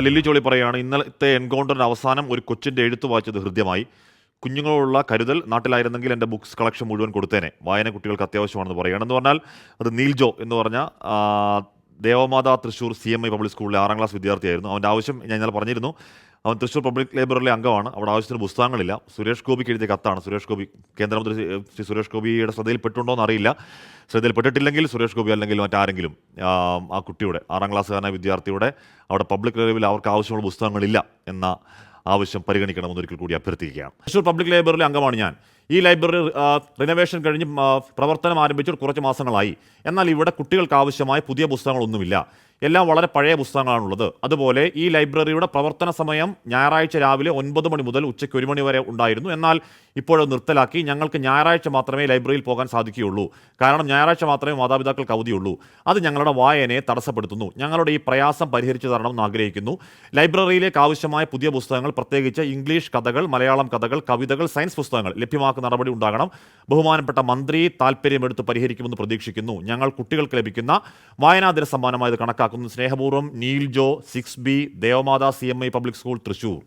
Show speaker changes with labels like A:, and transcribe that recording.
A: Lily Jolly പറയുകയാണ്, ഇന്നലത്തെ എൻകൗണ്ടറിന് അവസാനം ഒരു കൊച്ചിൻ്റെ എഴുത്ത് വായിച്ചത് ഹൃദ്യമായി. കുഞ്ഞുങ്ങളുള്ള കരുതൽ നാട്ടിലായിരുന്നെങ്കിൽ എൻ്റെ ബുക്സ് കളക്ഷൻ മുഴുവൻ കൊടുത്തേനെ. വായന കുട്ടികൾക്ക് അത്യാവശ്യമാണെന്ന് പറയുകയാണെന്ന് പറഞ്ഞാൽ അത് നീൽജോ എന്ന് പറഞ്ഞ ദേവമാതാ തൃശ്ശൂർ CMI പബ്ലിക് സ്കൂളിലെ 6ാം ക്ലാസ് വിദ്യാർത്ഥിയായിരുന്നു. അവൻ്റെ ആവശ്യം ഞാൻ ഇന്നലെ പറഞ്ഞിരുന്നു. അവൻ തൃശ്ശൂർ പബ്ലിക് ലൈബ്രറിയിലെ അംഗമാണ്. അവിടെ ആവശ്യത്തിന് പുസ്തകങ്ങളില്ല. സുരേഷ് ഗോപിക്ക് എഴുതിയ കത്താണ്. സുരേഷ് ഗോപി, കേന്ദ്രമന്ത്രി ശ്രീ സുരേഷ് ഗോപിയുടെ ശ്രദ്ധയിൽപ്പെട്ടുണ്ടോ എന്നറിയില്ല. ശ്രദ്ധയിൽപ്പെട്ടിട്ടില്ലെങ്കിൽ സുരേഷ് ഗോപി അല്ലെങ്കിൽ മറ്റാരെങ്കിലും ആ കുട്ടിയുടെ 6ാം ക്ലാസ്സുകാരനായ വിദ്യാർത്ഥിയുടെ അവിടെ പബ്ലിക് ലൈബ്രറിയിൽ അവർക്ക് ആവശ്യമുള്ള പുസ്തകങ്ങളില്ല എന്ന ആവശ്യം പരിഗണിക്കണമെന്ന് ഒരിക്കൽ കൂടി അഭ്യർത്ഥിക്കുകയാണ്. തൃശ്ശൂർ പബ്ലിക് ലൈബ്രറിയിലെ അംഗമാണ് ഞാൻ. ഈ ലൈബ്രറി റിനോവേഷൻ കഴിഞ്ഞ് പ്രവർത്തനം ആരംഭിച്ചിട്ട് കുറച്ച് മാസങ്ങളായി. എന്നാൽ ഇവിടെ കുട്ടികൾക്ക് ആവശ്യമായ പുതിയ പുസ്തകങ്ങളൊന്നുമില്ല. എല്ലാം വളരെ പഴയ പുസ്തകങ്ങളാണുള്ളത്. അതുപോലെ ഈ ലൈബ്രറിയുടെ പ്രവർത്തന സമയം ഞായറാഴ്ച രാവിലെ 9 മണി മുതൽ ഉച്ചയ്ക്ക് 1 മണി വരെ ഉണ്ടായിരുന്നു. എന്നാൽ ഇപ്പോഴത് നിർത്തലാക്കി. ഞങ്ങൾക്ക് ഞായറാഴ്ച മാത്രമേ ലൈബ്രറിയിൽ പോകാൻ സാധിക്കുകയുള്ളൂ. കാരണം ഞായറാഴ്ച മാത്രമേ മാതാപിതാക്കൾക്ക് അവധിയുള്ളൂ. അത് ഞങ്ങളുടെ വായനയെ തടസ്സപ്പെടുത്തുന്നു. ഞങ്ങളുടെ ഈ പ്രയാസം പരിഹരിച്ചു തരണമെന്ന് ആഗ്രഹിക്കുന്നു. ലൈബ്രറിയിലേക്ക് ആവശ്യമായ പുതിയ പുസ്തകങ്ങൾ, പ്രത്യേകിച്ച് ഇംഗ്ലീഷ് കഥകൾ, മലയാളം കഥകൾ, കവിതകൾ, സയൻസ് പുസ്തകങ്ങൾ ലഭ്യമാക്കുന്ന നടപടി ഉണ്ടാകണം. ബഹുമാനപ്പെട്ട മന്ത്രി താൽപ്പര്യമെടുത്ത് പരിഹരിക്കുമെന്ന് പ്രതീക്ഷിക്കുന്നു. ഞങ്ങൾ കുട്ടികൾക്ക് ലഭിക്കുന്ന വായനാദിന സമ്മാനമായത് കണക്കാക്കുന്നു. സ്നേഹപൂർവ്വം നീൽജോ 6B, Devamatha CMI public school, Thrissur.